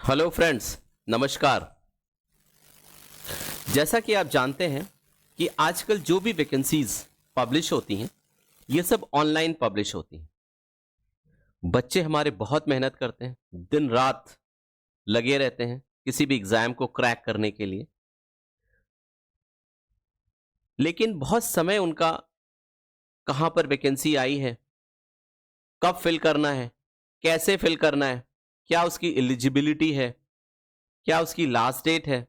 Hello friends, नमस्कार। जैसा कि आप जानते हैं कि आजकल जो भी वैकेंसीज पब्लिश होती हैं ये सब ऑनलाइन पब्लिश होती हैं। बच्चे हमारे बहुत मेहनत करते हैं, दिन रात लगे रहते हैं किसी भी एग्जाम को क्रैक करने के लिए, लेकिन बहुत समय उनका कहाँ पर वैकेंसी आई है, कब फिल करना है, कैसे फिल करना है, क्या उसकी एलिजिबिलिटी है, क्या उसकी लास्ट डेट है,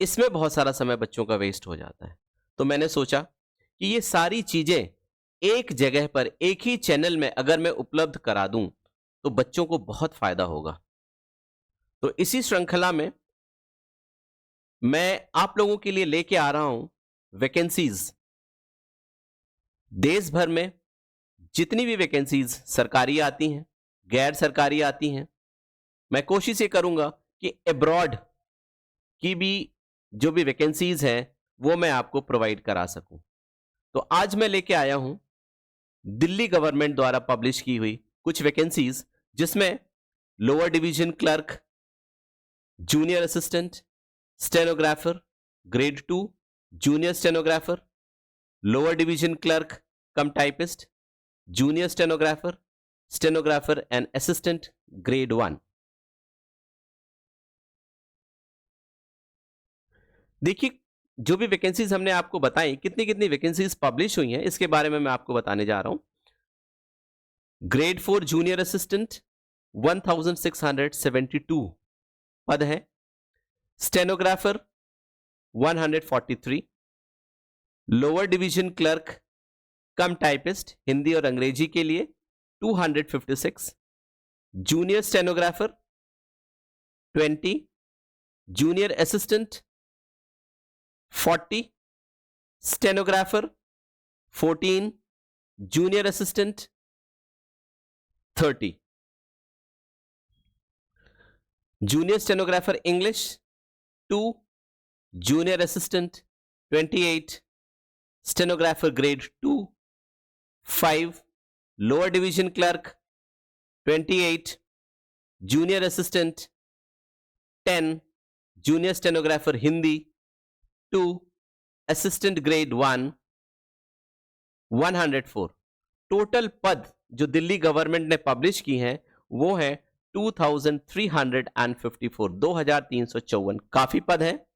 इसमें बहुत सारा समय बच्चों का वेस्ट हो जाता है। तो मैंने सोचा कि ये सारी चीजें एक जगह पर एक ही चैनल में अगर मैं उपलब्ध करा दूं तो बच्चों को बहुत फायदा होगा। तो इसी श्रृंखला में मैं आप लोगों के लिए लेके आ रहा हूं वैकेंसीज। देश भर में जितनी भी वैकेंसीज सरकारी आती हैं, गैर सरकारी आती हैं, मैं कोशिश ये करूंगा कि अब्रॉड की भी जो भी वैकेंसीज हैं वो मैं आपको प्रोवाइड करा सकूं। तो आज मैं लेके आया हूं दिल्ली गवर्नमेंट द्वारा पब्लिश की हुई कुछ वैकेंसीज, जिसमें lower division clerk, junior assistant, stenographer grade 2, junior stenographer, lower division clerk cum typist, junior stenographer, stenographer and assistant grade 1। देखिए, जो भी वैकेंसीज हमने आपको बताई, कितनी कितनी वैकेंसीज पब्लिश हुई हैं इसके बारे में मैं आपको बताने जा रहा हूं। ग्रेड 4 जूनियर असिस्टेंट 1672 पद है, stenographer 143, lower division clerk cum typist Hindi और अंग्रेजी के लिए 256, junior stenographer 20, junior assistant 40, stenographer 14, junior assistant 30, junior stenographer English 2, junior assistant 28, stenographer grade 2 5, lower division clerk 28, junior assistant 10, junior stenographer Hindi 2, assistant grade 1 104। Total पद जो Delhi government ने publish की हैं वो है 2354, 2354। काफी पद है।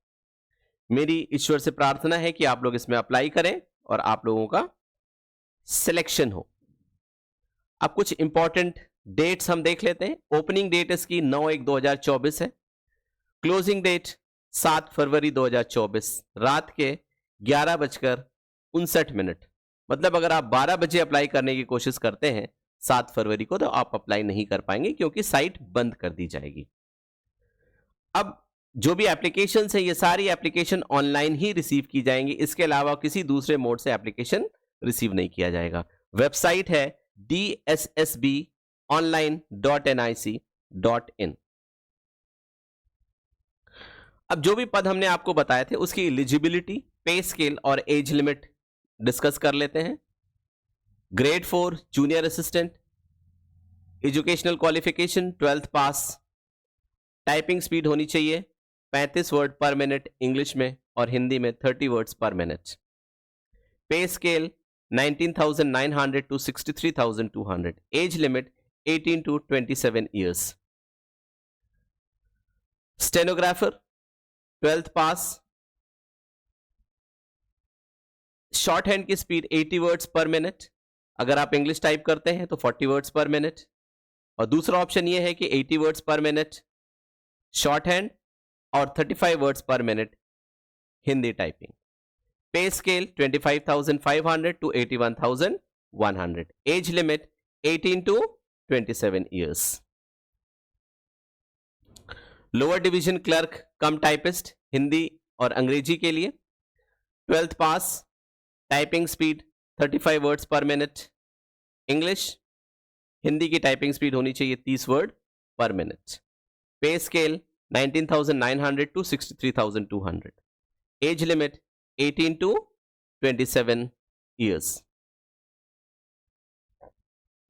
मेरी ईश्वर से प्रार्थना है कि आप लोग इसमें अप्लाई करें और आप लोगों का सिलेक्शन हो। अब कुछ इंपॉर्टेंट डेट्स हम देख लेते हैं। ओपनिंग डेट इसकी 9/1/2024 है। क्लोजिंग डेट 7 फरवरी 2024 रात के 11:59। मतलब अगर आप 12 बजे अप्लाई करने की कोशिश करते हैं 7 फरवरी को, तो आप अप्लाई नहीं कर पाएंगे क्योंकि साइट बंद कर दी जाएगी। अब जो भी एप्लीकेशन है ये सारी एप्लीकेशन ऑनलाइन ही रिसीव की जाएंगी, इसके अलावा किसी दूसरे मोड से एप्लीकेशन रिसीव नहीं किया जाएगा। वेबसाइट है dssbonline.nic.in। अब जो भी पद हमने आपको बताए थे उसकी एलिजिबिलिटी, पे स्केल और एज लिमिट डिस्कस कर लेते हैं। Grade 4 junior assistant, educational qualification 12th pass, typing speed होनी चाहिए 35 वर्ड पर मिनट इंग्लिश में और हिंदी में 30 words per minute. Pay scale 19,900 to 63,200। Age limit 18 to 27 years। Stenographer 12th pass, shorthand की speed 80 words per minute, अगर आप English type करते हैं तो 40 वर्ड्स पर मिनट, और दूसरा ऑप्शन यह है कि 80 words per minute short hand और 35 words per minute Hindi typing. Pay scale 25,500 to 81,100। Age limit 18 to 27 years। Lower division clerk cum typist Hindi और अंग्रेजी के लिए 12th pass, typing speed 35 words per minute English, Hindi की टाइपिंग स्पीड होनी चाहिए 30 word per minute. Pay scale 19,900 to 63,200। Age limit 18 to 27 years।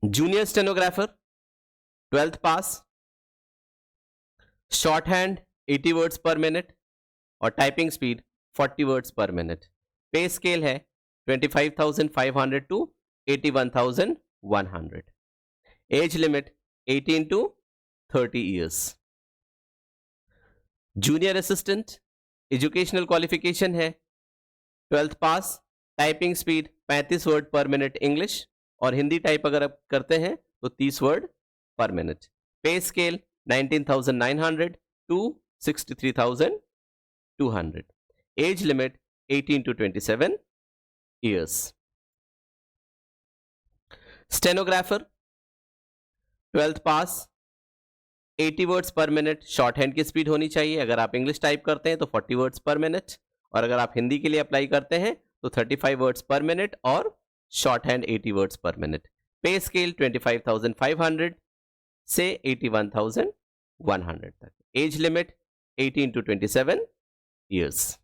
Junior stenographer 12th pass, shorthand 80 words per minute और typing speed 40 words per minute. Pay scale है 25,500 to 81,100। Age limit 18 to 30 years. Junior assistant educational qualification है 12th pass. Typing speed 35 word per minute English और Hindi type अगर आप करते हैं तो 30 word per minute. Pay scale 19,900 to 63,200। Age limit 18 to 27 years. Stenographer 12th pass. 80 words per minute shorthand की speed होनी चाहिए। अगर आप इंग्लिश टाइप करते हैं तो 40 वर्ड्स पर मिनट और अगर आप हिंदी के लिए अप्लाई करते हैं तो 35 वर्ड्स पर मिनट और shorthand 80 words per minute. Pay scale 25,500 से 81,100 तक। Age limit 18 to 27 years.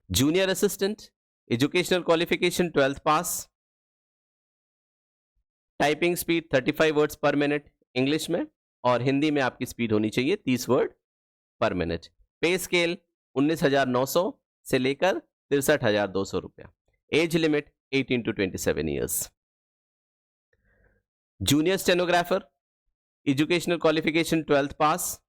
Junior assistant educational qualification 12th pass. Typing speed 35 words per minute English में और हिंदी में आपकी स्पीड होनी चाहिए 30 word per minute. Pay scale 19,900 से लेकर 63,200 रुपया। Age limit 18 to 27 years. Junior stenographer educational qualification 12th pass.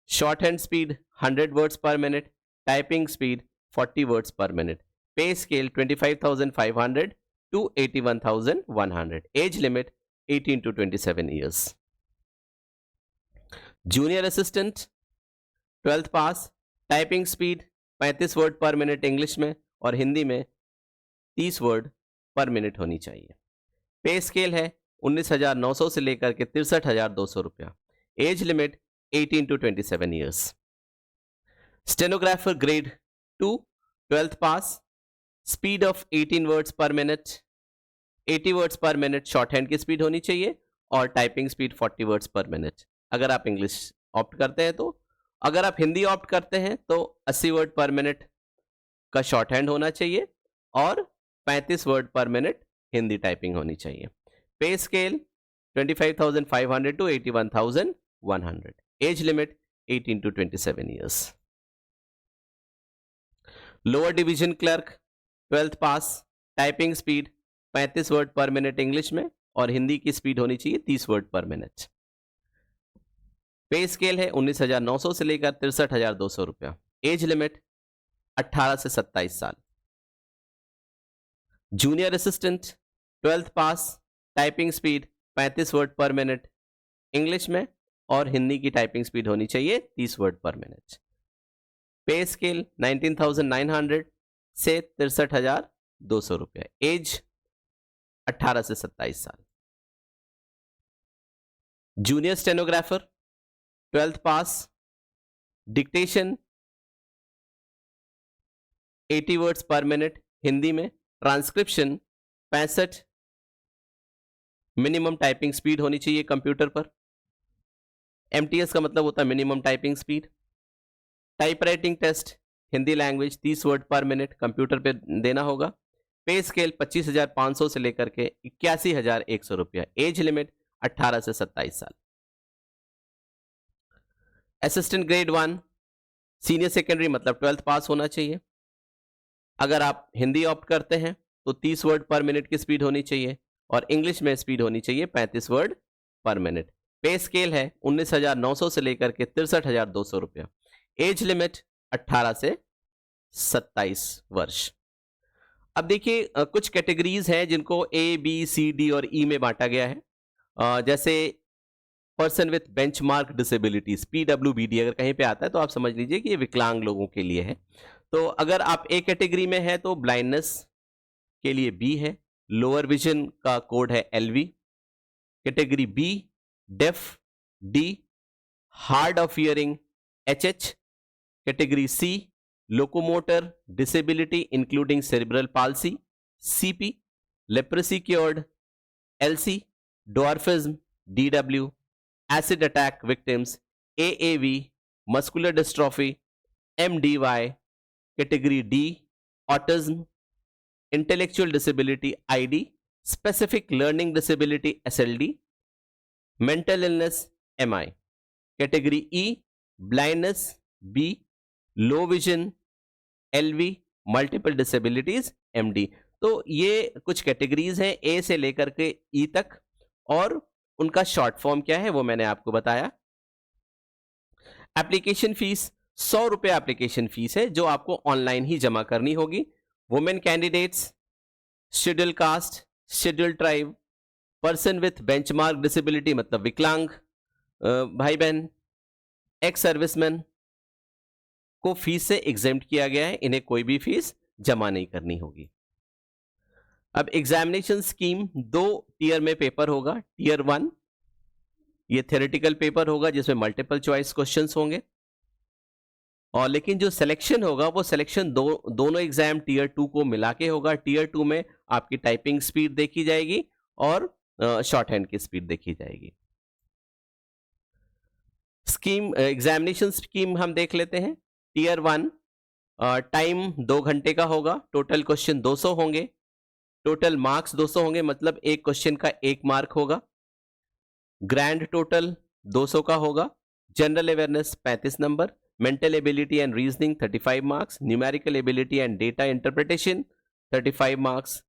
Shorthand speed 100 words per minute. Typing speed 40 words per minute. Pay scale 25,500 to 81,100। Age limit 18 to 27 years. Junior assistant 12th pass. Typing speed 35 word per minute English में और हिंदी में 30 word per minute होनी चाहिए। Pay scale है 19,900 से लेकर के 63,200 रुपया। Age limit 18 to 27 years. Stenographer grade 2 12th pass. Speed of 18 words per minute. 80 words per minute shorthand की स्पीड होनी चाहिए और typing speed 40 words per minute अगर आप इंग्लिश ऑप्ट करते हैं तो। अगर आप हिंदी ऑप्ट करते हैं तो 80 वर्ड पर मिनट का शॉर्ट हैंड होना चाहिए और 35 word per minute Hindi typing होनी चाहिए। Pay scale 25,500 to 81,100। Age limit 18 to 27 years. Lower division clerk 12th pass. Typing speed 35 word per minute English में और हिंदी की स्पीड होनी चाहिए 30 word per minute. Pay scale है 19,900 से लेकर 63,200 रुपया। एज लिमिट 18 से 27 साल। Junior assistant 12th pass. Typing speed 35 word per minute English में और हिंदी की टाइपिंग स्पीड होनी चाहिए 30 word per minute. Pay scale 19,900 से 63,200 रुपया। एज 18 से 27 साल। Junior stenographer 12th pass. Dictation 80 words per minute Hindi में। ट्रांसक्रिप्शन 65। मिनिमम टाइपिंग स्पीड होनी चाहिए कंप्यूटर पर। MTS का मतलब होता है minimum typing speed. Typewriting test Hindi language 30 word per minute computer पे देना होगा। पे स्केल 25,500 से लेकर के 81,100 रुपया। एज लिमिट 18 से 27 साल। असिस्टेंट ग्रेड 1 सीनियर सेकेंडरी मतलब 12th पास होना चाहिए। अगर आप हिंदी ऑप्ट करते हैं तो 30 वर्ड पर मिनट की स्पीड होनी चाहिए और इंग्लिश में स्पीड होनी चाहिए 35 word per minute. Pay scale है 19,900 से लेकर के 63,200 रुपया। एज लिमिट 18 से 27 वर्ष। अब देखिए कुछ कैटेगरीज हैं जिनको A, B, C, D और E में बांटा गया है। जैसे person with benchmark disabilities PWBD अगर कहीं पे आता है तो आप समझ लीजिए कि ये विकलांग लोगों के लिए है। तो अगर आप A कैटेगरी में है तो ब्लाइंडनेस के लिए B है। लोअर विजन का कोड है LV। Category B deaf D। Hard of hearing HH। Category C locomotor disability including cerebral palsy CP। Leprosy cured LC। Dwarfism DW। Acid attack victims AAV। Muscular dystrophy MDY। Category D autism. Intellectual disability ID। Specific learning disability SLD। Mental illness MI। Category E blindness, B low vision, LV multiple disabilities, MD. तो ये कुछ categories हैं ए से लेकर के ई तक, और उनका शॉर्ट फॉर्म क्या है वो मैंने आपको बताया। एप्लीकेशन फीस 100 रुपए एप्लीकेशन फीस है जो आपको ऑनलाइन ही जमा करनी होगी। Women candidates, schedule caste, schedule tribe, person with benchmark disability मतलब विकलांग भाई बहन, एक्स सर्विसमैन को फीस से एग्जेम्प्ट किया गया है, इन्हें कोई भी फीस जमा नहीं करनी होगी। अब एग्जामिनेशन स्कीम 2 टीयर में पेपर होगा। टीयर 1 ये थ्योरेटिकल पेपर होगा जिसमें मल्टीपल चॉइस क्वेश्चंस होंगे, और लेकिन जो सिलेक्शन होगा वो सिलेक्शन दोनों एग्जाम टीयर 2 को मिला के होगा। टीयर 2 में आपकी टाइपिंग स्पीड देखी जाएगी और शॉर्ट हैंड की स्पीड देखी जाएगी। स्कीम एग्जामिनेशन स्कीम हम देख लेते हैं। टीयर 1 टाइम 2 घंटे का होगा, टोटल क्वेश्चन 200 होंगे, टोटल मार्क्स 200 होंगे, मतलब एक क्वेश्चन का 1 मार्क होगा। ग्रैंड टोटल 200 का होगा। General awareness 35 number, mental ability and reasoning 35 marks, numerical ability and data interpretation 35 marks,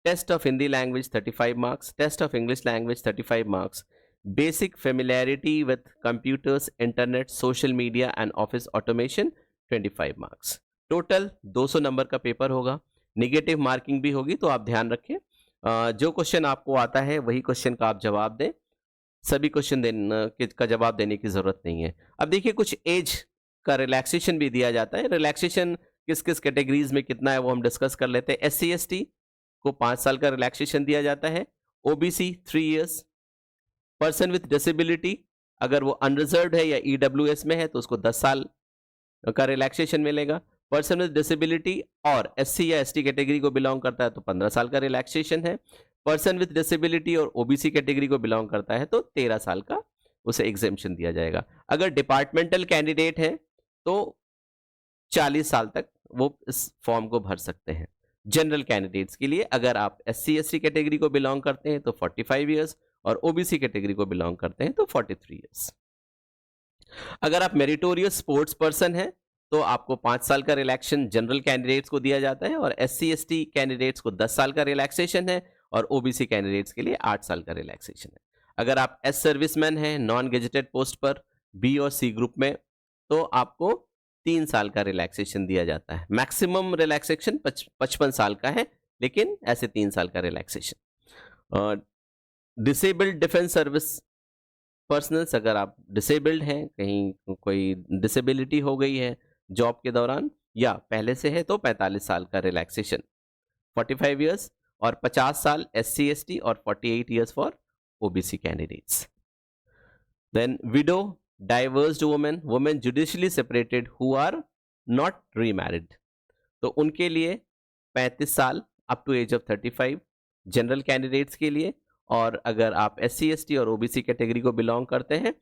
test of Hindi language 35 marks, test of English language 35 marks, basic familiarity with computers, internet, social media and office automation 25 marks. Total 200 number का paper होगा। Negative marking भी होगी, तो आप ध्यान रखें जो question आपको आता है वही क्वेश्चन का आप जवाब दें, सभी क्वेश्चन का जवाब देने की जरूरत नहीं है। अब देखिए कुछ एज का रिलैक्सेशन भी दिया जाता है। रिलैक्सेशन किस किस कैटेगरीज में कितना है वो हम डिस्कस कर लेते हैं। SC ST को 5 साल का रिलैक्सेशन दिया जाता है, OBC 3 years, person with disability अगर वो अनरिजर्व्ड है या EWS में है तो उसको 10 साल का रिलैक्सेशन मिलेगा। पर्सन विथ डिसेबिलिटी और SC या ST कैटेगरी को बिलोंग करता है तो 15 साल का रिलैक्सेशन है। पर्सन विथ डिसेबिलिटी और OBC कैटेगरी को बिलोंग करता है तो 13 साल का उसे एग्जेम्पशन दिया जाएगा। अगर डिपार्टमेंटल कैंडिडेट है तो 40 साल तक वो इस फॉर्म को भर सकते हैं। जनरल कैंडिडेट्स के लिए अगर आप SC ST कैटेगरी को बिलोंग करते हैं तो 45 इयर्स और OBC कैटेगरी को बिलोंग करते हैं तो 43 इयर्स। अगर आप मेरिटोरियस स्पोर्ट्स पर्सन हैं तो आपको 5 साल का रिलैक्सेशन जनरल कैंडिडेट्स को दिया जाता है, और SC ST कैंडिडेट्स को 10 साल का रिलैक्सेशन है, और OBC कैंडिडेट्स के लिए 8 साल का रिलैक्सेशन है। अगर आप एस सर्विसमैन हैं नॉन गेजेटेड पोस्ट पर B और C ग्रुप में तो आपको 3 साल का रिलैक्सेशन दिया जाता है। मैक्सिमम रिलैक्सेशन 55 साल का है, लेकिन ऐसे 3 साल का relaxation. Disabled defence service personnels, अगर आप डिसेबल्ड हैं, कहीं कोई डिसेबिलिटी हो गई है जॉब के दौरान या पहले से है तो 45 साल का रिलैक्सेशन, 45 इयर्स, और 50 साल SC ST और 48 years for OBC candidates. Then widow, divorced women judicially separated who are not remarried, तो उनके लिए 35 साल up to age of 35 general candidates के लिए, और अगर आप SC ST और OBC कैटेगरी को बिलोंग करते हैं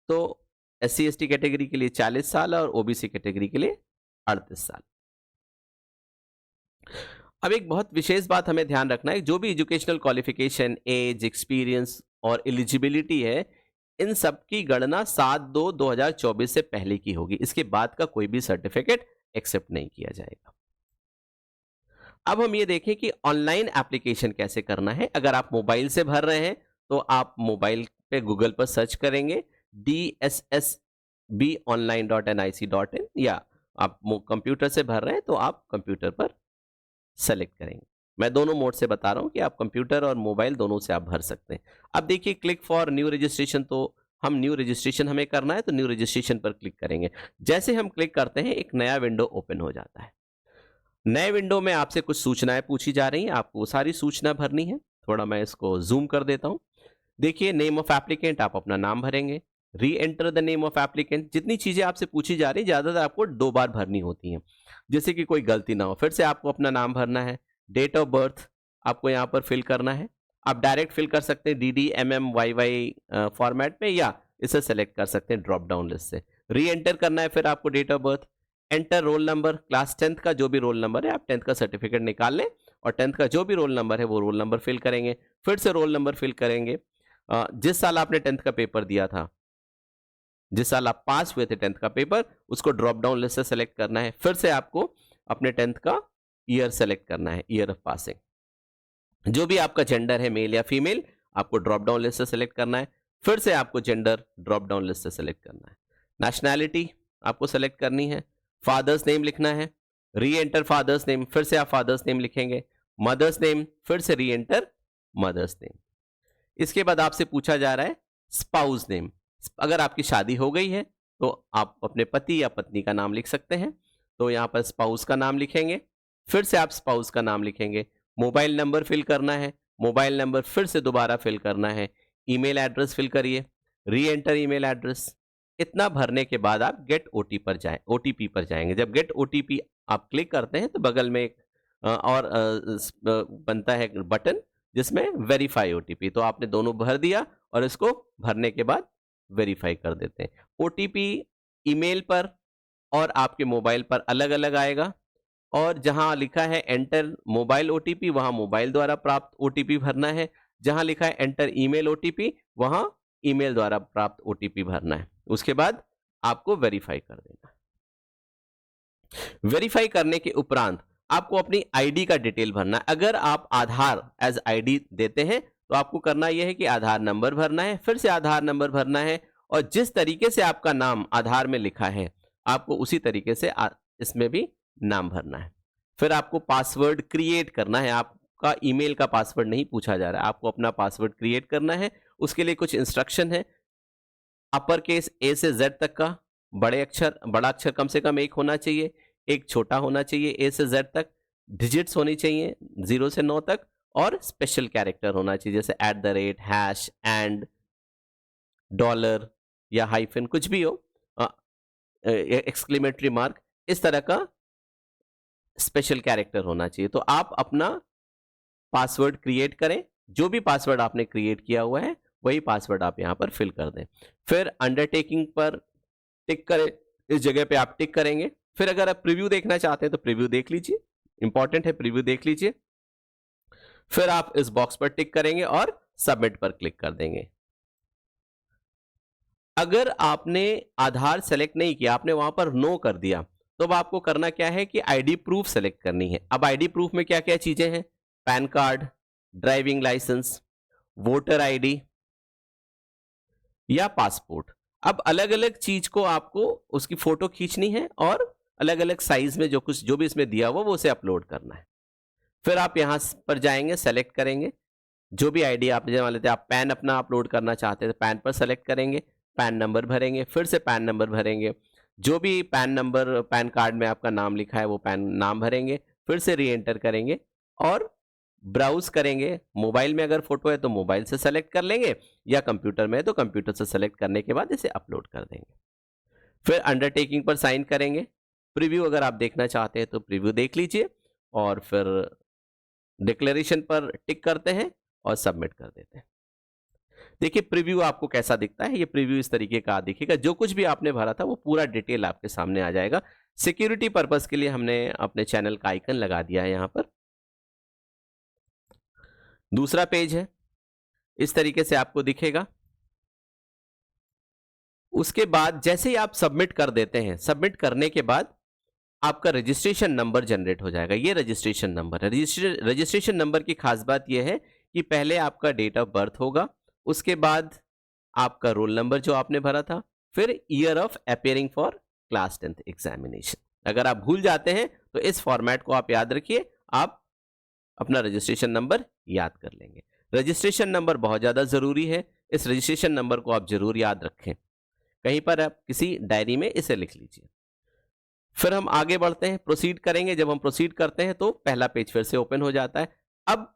तो SC ST कैटेगरी के लिए 40 साल और OBC कैटेगरी के लिए 38 साल। अब एक बहुत विशेष बात हमें ध्यान रखना है, जो भी एजुकेशनल क्वालिफिकेशन, एज, एक्सपीरियंस और एलिजिबिलिटी है, इन सब की गणना 7/2/2024 से पहले की होगी। इसके बाद का कोई भी सर्टिफिकेट एक्सेप्ट नहीं किया जाएगा। अब हम ये देखें कि ऑनलाइन एप्लीकेशन कैसे करना है। अगर आप मोबाइल से भर रहे हैं तो आप मोबाइल पे गूगल पर सर्च करेंगे dssbonline.nic.in, या आप कंप्यूटर से भर रहे हैं तो आप कंप्यूटर पर सेलेक्ट करेंगे। मैं दोनों मोड से बता रहा हूं कि आप कंप्यूटर और मोबाइल दोनों से आप भर सकते हैं। अब देखिए क्लिक फॉर न्यू रजिस्ट्रेशन, तो हम न्यू रजिस्ट्रेशन हमें करना है तो न्यू रजिस्ट्रेशन पर क्लिक करेंगे। जैसे हम क्लिक करते हैं एक नया विंडो ओपन हो जाता है। नए विंडो में आपसे कुछ सूचनाएं पूछी जा रही हैं, आपको वो सारी सूचना भरनी है। थोड़ा मैं इसको जूम कर देता हूं। देखिए नेम ऑफ एप्लीकेंट, आप अपना नाम भरेंगे। री enter the name of applicant, जितनी चीजें आपसे पूछी जा रही है ज्यादातर आपको 2 बार भरनी होती हैं, जैसे कि कोई गलती ना हो। फिर से आपको अपना नाम भरना है। डेट ऑफ बर्थ आपको यहाँ पर फिल करना है। आप डायरेक्ट फिल कर सकते हैं DD MM YY फॉर्मेट में, या इसे सेलेक्ट कर सकते हैं ड्रॉप डाउन लिस्ट से। री एंटर करना है फिर आपको date of birth. Enter roll number, class 10th का जो भी रोल नंबर है, आप 10th का सर्टिफिकेट निकाल लें और 10th का जो भी रोल नंबर है वो रोल नंबर फिल करेंगे। फिर से रोल नंबर फिल करेंगे। जिस साल आपने 10th का पेपर दिया था जिस साल आप पास हुए थे 10th का पेपर, उसको ड्रॉप डाउन लिस्ट से सेलेक्ट करना है। फिर से आपको अपने 10th का ईयर सेलेक्ट करना है, ईयर ऑफ पासिंग। जो भी आपका जेंडर है, मेल या फीमेल, आपको ड्रॉप डाउन लिस्ट से सेलेक्ट करना है। फिर से आपको जेंडर ड्रॉप डाउन लिस्ट से सेलेक्ट करना है। नेशनैलिटी आपको सेलेक्ट करनी है। फादर्स नेम लिखना है, री एंटर फादर्स नेम, फिर से आप फादर्स नेम लिखेंगे। मदर्स नेम, फिर से री एंटर मदर्स नेम। इसके बाद आपसे पूछा जा रहा है स्पाउस नेम। अगर आपकी शादी हो गई है तो आप अपने पति या पत्नी का नाम लिख सकते हैं, तो यहां पर स्पाउस का नाम लिखेंगे। फिर से आप स्पाउस का नाम लिखेंगे। मोबाइल नंबर फिल करना है, मोबाइल नंबर फिर से दोबारा फिल करना है। ईमेल एड्रेस फिल करिए, री एंटर ईमेल एड्रेस। इतना भरने के बाद आप गेट ओटीपी पर जाएंगे। जब गेट ओटीपी आप क्लिक करते हैं तो बगल में एक बनता है बटन जिसमें वेरीफाई ओटीपी, तो आपने दोनों भर दिया और इसको भरने के बाद वेरीफाई कर देते हैं। ओटीपी ईमेल पर और आपके मोबाइल पर अलग अलग आएगा, और जहां लिखा है एंटर मोबाइल ओटीपी वहां मोबाइल द्वारा प्राप्त ओटीपी भरना है। जहां लिखा है एंटर ईमेल ओटीपी वहां ईमेल द्वारा प्राप्त ओटीपी भरना है। उसके बाद आपको वेरीफाई कर देना। वेरीफाई करने के उपरांत आपको अपनी आईडी का डिटेल भरना है। अगर आप आधार एज आईडी देते हैं तो आपको करना यह है कि आधार नंबर भरना है, फिर से आधार नंबर भरना है, और जिस तरीके से आपका नाम आधार में लिखा है आपको उसी तरीके से इसमें भी नाम भरना है। फिर आपको पासवर्ड क्रिएट करना है। आपका ईमेल का पासवर्ड नहीं पूछा जा रहा है, आपको अपना पासवर्ड क्रिएट करना है। उसके लिए कुछ इंस्ट्रक्शन है। अपर केस ए से जेड तक का बड़ा अक्षर कम से कम एक होना चाहिए, एक छोटा होना चाहिए ए से जेड तक, डिजिट्स होनी चाहिए 0 से 9 तक, और स्पेशल कैरेक्टर होना चाहिए जैसे @ हैश एंड डॉलर या हाइफन कुछ भी हो, एक्सक्लेमेटरी मार्क, इस तरह का स्पेशल कैरेक्टर होना चाहिए। तो आप अपना पासवर्ड क्रिएट करें। जो भी पासवर्ड आपने क्रिएट किया हुआ है वही पासवर्ड आप यहां पर फिल कर दें। फिर अंडरटेकिंग पर टिक करें, इस जगह पे आप टिक करेंगे। फिर अगर आप प्रीव्यू देखना चाहते हैं तो प्रीव्यू देख लीजिए, इंपॉर्टेंट है, प्रीव्यू देख लीजिए। फिर आप इस बॉक्स पर टिक करेंगे और सबमिट पर क्लिक कर देंगे। अगर आपने आधार सेलेक्ट नहीं किया, आपने वहां पर नो कर दिया, तो अब आपको करना क्या है कि आईडी प्रूफ सेलेक्ट करनी है। अब आईडी प्रूफ में क्या क्या चीजें हैं? PAN card, driving licence, voter ID या पासपोर्ट। अब अलग अलग चीज को आपको उसकी फोटो खींचनी है और अलग अलग साइज में जो भी इसमें दिया हुआ वो उसे अपलोड करना है। फिर आप यहां पर जाएंगे, सेलेक्ट करेंगे जो भी आईडी आप मान लेते हैं, आप पैन अपना अपलोड करना चाहते हैं तो पैन पर सेलेक्ट करेंगे, पैन नंबर भरेंगे, फिर से पैन नंबर भरेंगे। जो भी पैन नंबर पैन कार्ड में आपका नाम लिखा है वो पैन नाम भरेंगे, फिर से री एंटर करेंगे और ब्राउज करेंगे। मोबाइल में अगर फोटो है तो मोबाइल से सेलेक्ट कर लेंगे, या कंप्यूटर में है तो कंप्यूटर से सेलेक्ट करने के बाद इसे अपलोड कर देंगे। फिर अंडरटेकिंग पर साइन करेंगे। प्रीव्यू अगर आप देखना चाहते हैं तो प्रीव्यू देख लीजिए, और फिर डिक्लेरेशन पर टिक करते हैं और सबमिट कर देते हैं। देखिए प्रीव्यू आपको कैसा दिखता है। ये प्रीव्यू इस तरीके का दिखेगा। जो कुछ भी आपने भरा था वो पूरा डिटेल आपके सामने आ जाएगा। सिक्योरिटी पर्पस के लिए हमने अपने चैनल का आइकन लगा दिया है यहां पर। दूसरा पेज है, इस तरीके से आपको दिखेगा। उसके बाद जैसे ही आप सबमिट कर देते हैं, सबमिट करने के बाद आपका रजिस्ट्रेशन नंबर जनरेट हो जाएगा। ये रजिस्ट्रेशन नंबर है। रजिस्ट्रेशन नंबर की खास बात यह है कि पहले आपका डेट ऑफ बर्थ होगा, उसके बाद आपका रोल नंबर जो आपने भरा था, फिर year of appearing for class 10th examination. अगर आप भूल जाते हैं तो इस फॉर्मेट को आप याद रखिए, आप अपना रजिस्ट्रेशन नंबर याद कर लेंगे। रजिस्ट्रेशन नंबर बहुत ज्यादा जरूरी है, इस रजिस्ट्रेशन नंबर को आप जरूर याद रखें। कहीं पर आप किसी डायरी में इसे लिख लीजिए। फिर हम आगे बढ़ते हैं, प्रोसीड करेंगे। जब हम प्रोसीड करते हैं तो पहला पेज फिर से ओपन हो जाता है। अब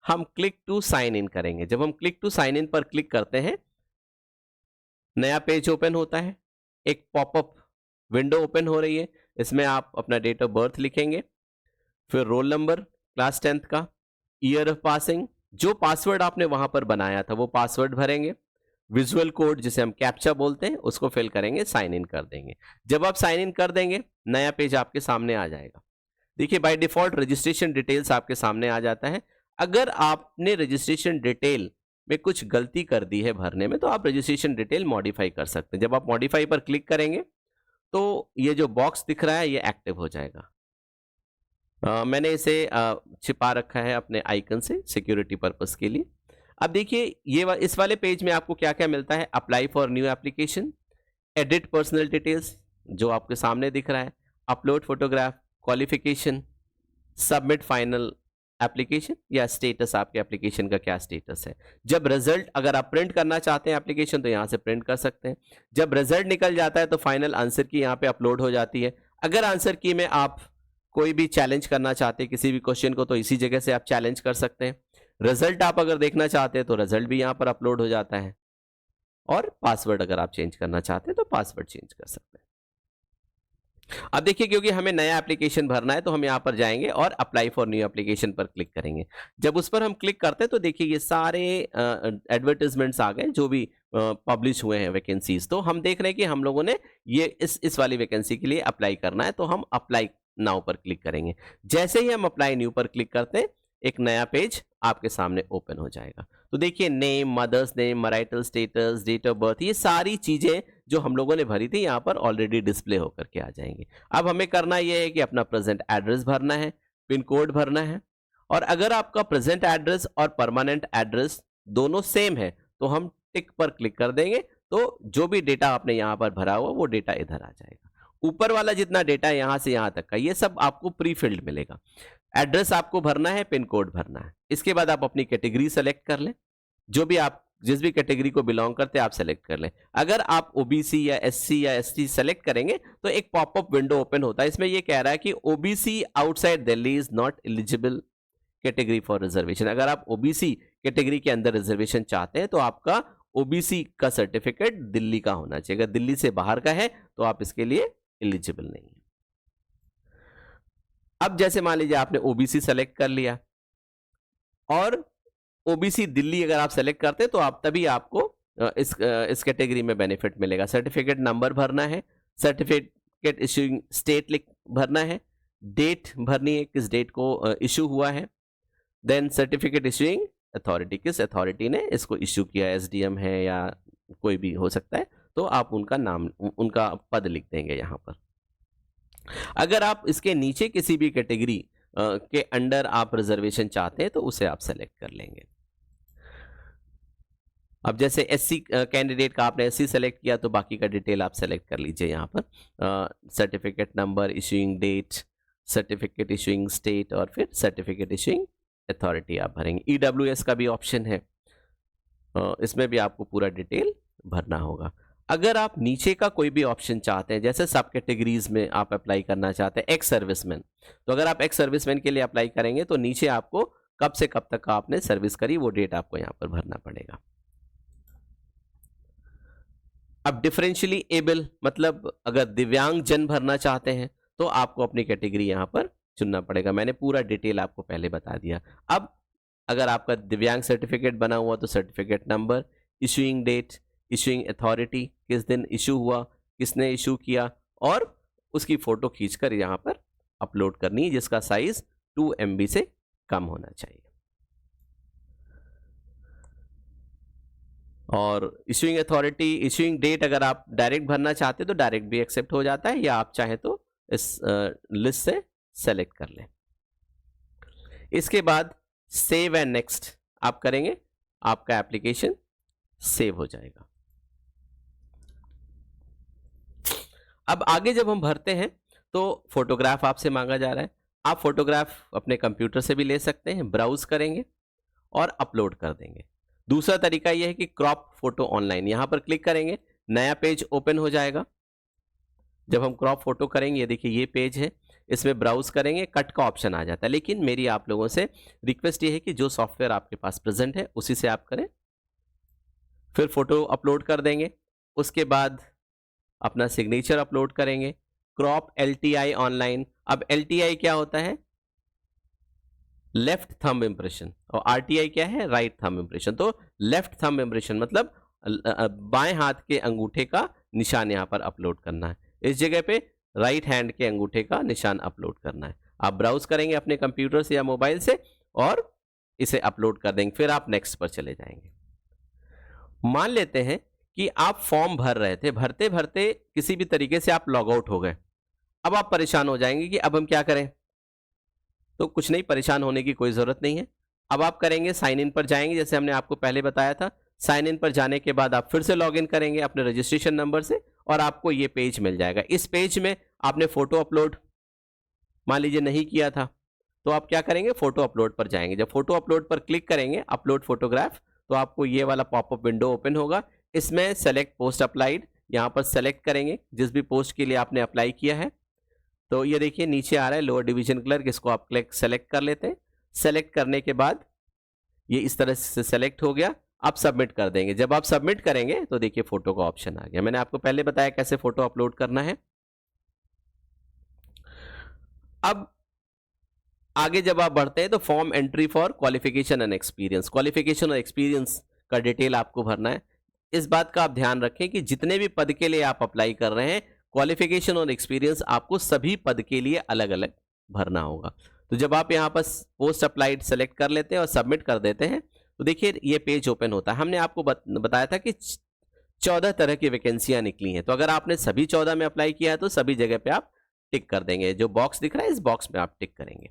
हम क्लिक टू साइन इन करेंगे। जब हम क्लिक टू साइन इन पर क्लिक करते हैं, नया पेज ओपन होता है। एक पॉपअप विंडो ओपन हो रही है, इसमें आप अपना डेट ऑफ बर्थ लिखेंगे, फिर रोल नंबर क्लास 10th का, ईयर ऑफ पासिंग, जो पासवर्ड आपने वहां पर बनाया था वो पासवर्ड भरेंगे, विजुअल कोड जिसे हम कैप्चा बोलते हैं उसको फिल करेंगे, साइन इन कर देंगे। जब आप साइन इन कर देंगे नया पेज आपके सामने आ जाएगा। देखिए बाय डिफॉल्ट रजिस्ट्रेशन डिटेल्स आपके सामने आ जाता है। अगर आपने रजिस्ट्रेशन डिटेल में कुछ गलती कर दी है भरने में, तो आप रजिस्ट्रेशन डिटेल मॉडिफाई कर सकते हैं। जब आप मॉडिफाई पर क्लिक करेंगे तो ये जो बॉक्स दिख रहा है ये एक्टिव हो जाएगा। मैंने इसे छिपा रखा है अपने आइकन से सिक्योरिटी पर्पस के लिए। अब देखिए इस वाले पेज में आपको क्या क्या मिलता है। Apply for new application, edit personal details जो आपके सामने दिख रहा है, upload photograph, qualification, submit final application या स्टेटस, आपके एप्लीकेशन का क्या स्टेटस है। जब रिजल्ट अगर आप प्रिंट करना चाहते हैं एप्लीकेशन तो यहाँ से प्रिंट कर सकते हैं। जब रिजल्ट निकल जाता है तो फाइनल आंसर की यहाँ पे अपलोड हो जाती है। अगर आंसर की में आप कोई भी चैलेंज करना चाहते हैं किसी भी क्वेश्चन को तो इसी जगह से आप चैलेंज कर सकते हैं। रिजल्ट आप अगर देखना चाहते हैं तो रिजल्ट भी यहाँ पर अपलोड हो जाता है। और पासवर्ड अगर आप चेंज करना चाहते हैं तो पासवर्ड चेंज कर सकते हैं। अब देखिए क्योंकि हमें नया एप्लीकेशन भरना है तो हम यहाँ पर जाएंगे और अप्लाई फॉर न्यू एप्लीकेशन पर क्लिक करेंगे। जब उस पर हम क्लिक करते हैं तो देखिए ये सारे एडवर्टाइजमेंट्स आ गए जो भी पब्लिश हुए हैं वैकेंसीज। तो हम देख रहे हैं कि हम लोगों ने ये इस वाली वैकेंसी के लिए अप्लाई करना है, तो हम अप्लाई नाउ पर क्लिक करेंगे। जैसे ही हम अप्लाई न्यू पर क्लिक करते हैं एक नया पेज आपके सामने ओपन हो जाएगा। तो देखिए name, mother's name, marital status, date of birth, ये सारी चीजें जो हम लोगों ने भरी थी यहाँ पर ऑलरेडी डिस्प्ले होकर के आ जाएंगे। अब हमें करना यह है कि अपना प्रेजेंट एड्रेस भरना है, पिन कोड भरना है। और अगर आपका प्रेजेंट एड्रेस और परमानेंट एड्रेस दोनों सेम है तो हम टिक पर क्लिक कर देंगे, तो जो भी डेटा आपने यहाँ पर भरा हुआ वो डेटा इधर आ जाएगा। ऊपर वाला जितना डेटा यहाँ से यहाँ तक का ये सब आपको प्री फिल्ड मिलेगा। एड्रेस आपको भरना है, पिन कोड भरना है। इसके बाद आप अपनी कैटेगरी सेलेक्ट कर लें, जो भी आप जिस भी कैटेगरी को बिलोंग करते हैं आप सेलेक्ट कर लें। अगर आप ओबीसी या एससी या एसटी सेलेक्ट करेंगे तो एक पॉपअप विंडो ओपन होता है। इसमें यह कह रहा है कि OBC outside Delhi is not eligible category for reservation. अगर आप ओबीसी कैटेगरी के अंदर रिजर्वेशन चाहते हैं तो आपका ओबीसी का सर्टिफिकेट दिल्ली का होना चाहिए। अगर दिल्ली से बाहर का है तो आप इसके लिए एलिजिबल नहीं है। अब जैसे मान लीजिए आपने ओबीसी सेलेक्ट कर लिया और ओबीसी दिल्ली अगर आप सेलेक्ट करते हैं तो आप तभी आपको इस कैटेगरी में बेनिफिट मिलेगा। सर्टिफिकेट नंबर भरना है, सर्टिफिकेट इश्यूइंग स्टेट भरना है, डेट भरनी है किस डेट को इशू हुआ है, देन सर्टिफिकेट इश्यूइंग अथॉरिटी, किस अथॉरिटी ने इसको इश्यू किया, एसडीएम है या कोई भी हो सकता है, तो आप उनका नाम उनका पद लिख देंगे यहाँ पर। अगर आप इसके नीचे किसी भी कैटेगरी के अंडर आप रिजर्वेशन चाहते हैं तो उसे आप सेलेक्ट कर लेंगे। अब जैसे एससी कैंडिडेट का आपने एससी सेलेक्ट किया तो बाकी का डिटेल आप सेलेक्ट कर लीजिए यहाँ पर। Certificate number, issuing date, certificate issuing state और फिर सर्टिफिकेट इशूइंग अथॉरिटी आप भरेंगे। ईडब्ल्यूएस का भी ऑप्शन है, इसमें भी आपको पूरा डिटेल भरना होगा। अगर आप नीचे का कोई भी ऑप्शन चाहते हैं, जैसे सब कैटेगरीज में आप अप्लाई करना चाहते हैं एक्स सर्विसमैन, तो अगर आप एक्स सर्विसमैन के लिए अप्लाई करेंगे तो नीचे आपको कब से कब तक आपने सर्विस करी वो डेट आपको यहाँ पर भरना पड़ेगा। अब डिफरेंशियली एबल मतलब अगर दिव्यांग जन भरना चाहते हैं तो आपको अपनी कैटेगरी यहाँ पर चुनना पड़ेगा। मैंने पूरा डिटेल आपको पहले बता दिया। अब अगर आपका दिव्यांग सर्टिफिकेट बना हुआ तो certificate number, issuing date, issuing authority, किस दिन इशू हुआ, किसने इशू किया, और उसकी फोटो खींचकर यहाँ पर अपलोड करनी है जिसका साइज 2 MB से कम होना चाहिए। और इशूइंग अथॉरिटी, इशूइंग डेट अगर आप डायरेक्ट भरना चाहते हैं तो डायरेक्ट भी एक्सेप्ट हो जाता है, या आप चाहें तो इस लिस्ट से सेलेक्ट कर लें। इसके बाद सेव एंड नेक्स्ट आप करेंगे, आपका एप्लीकेशन सेव हो जाएगा। अब आगे जब हम भरते हैं तो फोटोग्राफ आपसे मांगा जा रहा है। आप फोटोग्राफ अपने कंप्यूटर से भी ले सकते हैं, ब्राउज करेंगे और अपलोड कर देंगे। दूसरा तरीका यह है कि क्रॉप फोटो ऑनलाइन, यहां पर क्लिक करेंगे, नया पेज ओपन हो जाएगा। जब हम क्रॉप फोटो करेंगे, देखिए ये पेज है, इसमें ब्राउज करेंगे, कट का ऑप्शन आ जाता है। लेकिन मेरी आप लोगों से रिक्वेस्ट ये है कि जो सॉफ्टवेयर आपके पास प्रेजेंट है उसी से आप करें। फिर फोटो अपलोड कर देंगे, उसके बाद अपना सिग्नेचर अपलोड करेंगे। क्रॉप LTI ऑनलाइन, अब LTI क्या होता है? लेफ्ट थंब इम्प्रेशन, और RTI क्या है? Right thumb impression. तो लेफ्ट थंब इम्प्रेशन मतलब बाएं हाथ के अंगूठे का निशान यहाँ पर अपलोड करना है, इस जगह पे राइट हैंड के अंगूठे का निशान अपलोड करना है। आप ब्राउज करेंगे अपने कंप्यूटर से या मोबाइल से और इसे अपलोड कर देंगे, फिर आप नेक्स्ट पर चले जाएंगे। मान लेते हैं कि आप फॉर्म भर रहे थे, भरते भरते किसी भी तरीके से आप लॉग आउट हो गए। अब आप परेशान हो जाएंगे कि अब हम क्या करें। तो कुछ नहीं, परेशान होने की कोई जरूरत नहीं है। अब आप करेंगे साइन इन पर जाएंगे, जैसे हमने आपको पहले बताया था। साइन इन पर जाने के बाद आप फिर से लॉग इन करेंगे अपने रजिस्ट्रेशन नंबर से और आपको ये पेज मिल जाएगा। इस पेज में आपने फोटो अपलोड मान लीजिए नहीं किया था, तो आप क्या करेंगे, फोटो अपलोड पर जाएंगे। जब फोटो अपलोड पर क्लिक करेंगे, अपलोड फोटोग्राफ, तो आपको ये वाला पॉपअप विंडो ओपन होगा। इसमें सेलेक्ट पोस्ट अप्लाइड, यहाँ पर सेलेक्ट करेंगे जिस भी पोस्ट के लिए आपने अप्लाई किया है। तो ये देखिए नीचे आ रहा है लोअर डिवीजन क्लर्क, इसको आप क्लिक सेलेक्ट कर लेते हैं। सेलेक्ट करने के बाद ये इस तरह से सेलेक्ट हो गया। आप सबमिट कर देंगे। जब आप सबमिट करेंगे तो देखिए फोटो का ऑप्शन आ गया। मैंने आपको पहले बताया कैसे फोटो अपलोड करना है। अब आगे जब आप बढ़ते हैं तो form entry for qualification and experience, qualification और एक्सपीरियंस का डिटेल आपको भरना है। इस बात का आप ध्यान रखें कि जितने भी पद के लिए आप अप्लाई कर रहे हैं, क्वालिफिकेशन और एक्सपीरियंस आपको सभी पद के लिए अलग अलग भरना होगा। तो जब आप यहाँ पर पोस्ट अप्लाइड सेलेक्ट कर लेते हैं और सबमिट कर देते हैं तो देखिए ये पेज ओपन होता है। हमने आपको बताया था कि 14 तरह की वैकेंसियां निकली हैं। तो अगर आपने सभी 14 में अप्लाई किया है तो सभी जगह पे आप टिक कर देंगे। जो बॉक्स दिख रहा है इस बॉक्स में आप टिक करेंगे।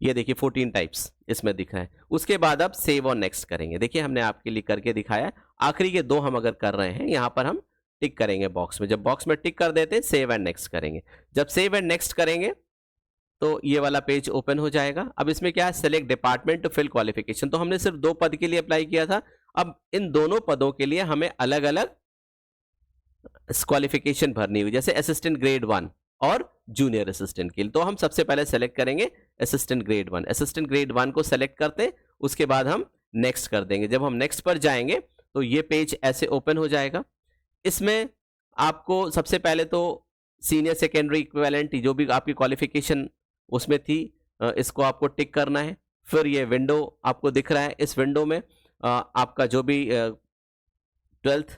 ये देखिए 14 टाइप्स इसमें दिख रहा है। उसके बाद आप सेव और नेक्स्ट करेंगे। देखिए हमने आपके लिए करके दिखाया। आखिरी के 2 हम अगर कर रहे हैं, यहाँ पर हम टिक करेंगे बॉक्स में। जब बॉक्स में टिक कर देते हैं सेव एंड नेक्स्ट करेंगे। जब सेव एंड नेक्स्ट करेंगे तो ये वाला पेज ओपन हो जाएगा। अब इसमें क्या है, select department to fill qualification. तो हमने सिर्फ 2 पद के लिए अप्लाई किया था। अब इन दोनों पदों के लिए हमें अलग अलग क्वालिफिकेशन भरनी हुई, जैसे असिस्टेंट ग्रेड 1 और जूनियर असिस्टेंट के लिए। तो हम सबसे पहले सेलेक्ट करेंगे असिस्टेंट ग्रेड 1। असिस्टेंट ग्रेड 1 को सेलेक्ट करते, उसके बाद हम नेक्स्ट कर देंगे। जब हम नेक्स्ट पर जाएंगे तो ये पेज ऐसे ओपन हो जाएगा। इसमें आपको सबसे पहले तो सीनियर सेकेंडरी इक्विवेलेंट जो भी आपकी क्वालिफिकेशन उसमें थी, इसको आपको टिक करना है। फिर ये विंडो आपको दिख रहा है। इस विंडो में आपका जो भी 12th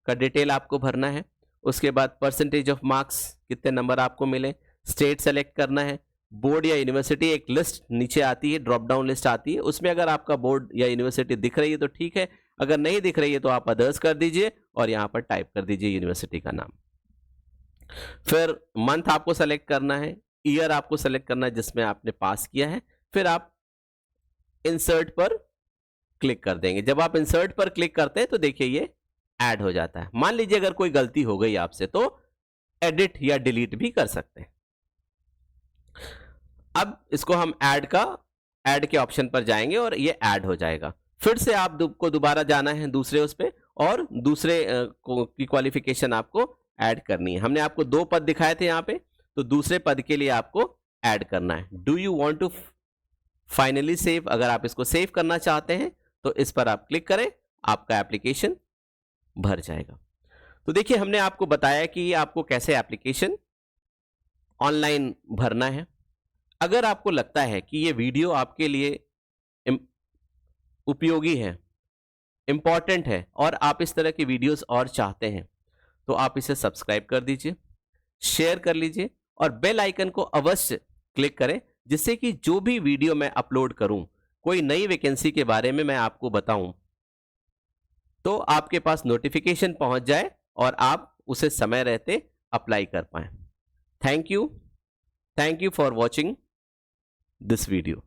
का डिटेल आपको भरना है। उसके बाद परसेंटेज ऑफ मार्क्स, कितने नंबर आपको मिले, स्टेट सेलेक्ट करना है। बोर्ड या यूनिवर्सिटी एक लिस्ट नीचे आती है, ड्रॉप डाउन लिस्ट आती है, उसमें अगर आपका बोर्ड या यूनिवर्सिटी दिख रही है तो ठीक है, अगर नहीं दिख रही है तो आप अदर्स कर दीजिए और यहाँ पर टाइप कर दीजिए यूनिवर्सिटी का नाम। फिर मंथ आपको सेलेक्ट करना है, ईयर आपको सेलेक्ट करना है जिसमें आपने पास किया है। फिर आप इंसर्ट पर क्लिक कर देंगे। जब आप इंसर्ट पर क्लिक करते हैं तो देखिए ये ऐड हो जाता है। मान लीजिए अगर कोई गलती हो गई आपसे तो एडिट या डिलीट भी कर सकते हैं। अब इसको हम ऐड के ऑप्शन पर जाएंगे और ये ऐड हो जाएगा। फिर से आप को दोबारा जाना है दूसरे उस पे और दूसरे की क्वालिफिकेशन आपको ऐड करनी है। हमने आपको 2 पद दिखाए थे यहाँ पे, तो दूसरे पद के लिए आपको ऐड करना है। Do you want to finally save, अगर आप इसको सेव करना चाहते हैं तो इस पर आप क्लिक करें, आपका एप्लीकेशन भर जाएगा। तो देखिए हमने आपको बताया कि आपको कैसे एप्लीकेशन ऑनलाइन भरना है। अगर आपको लगता है कि ये वीडियो आपके लिए उपयोगी है, इंपॉर्टेंट है और आप इस तरह की वीडियोस और चाहते हैं तो आप इसे सब्सक्राइब कर दीजिए, शेयर कर लीजिए और बेल आइकन को अवश्य क्लिक करें, जिससे कि जो भी वीडियो मैं अपलोड करूं, कोई नई वैकेंसी के बारे में मैं आपको बताऊं, तो आपके पास नोटिफिकेशन पहुंच जाए और आप उसे समय रहते अप्लाई कर पाएं। Thank you for watching this video.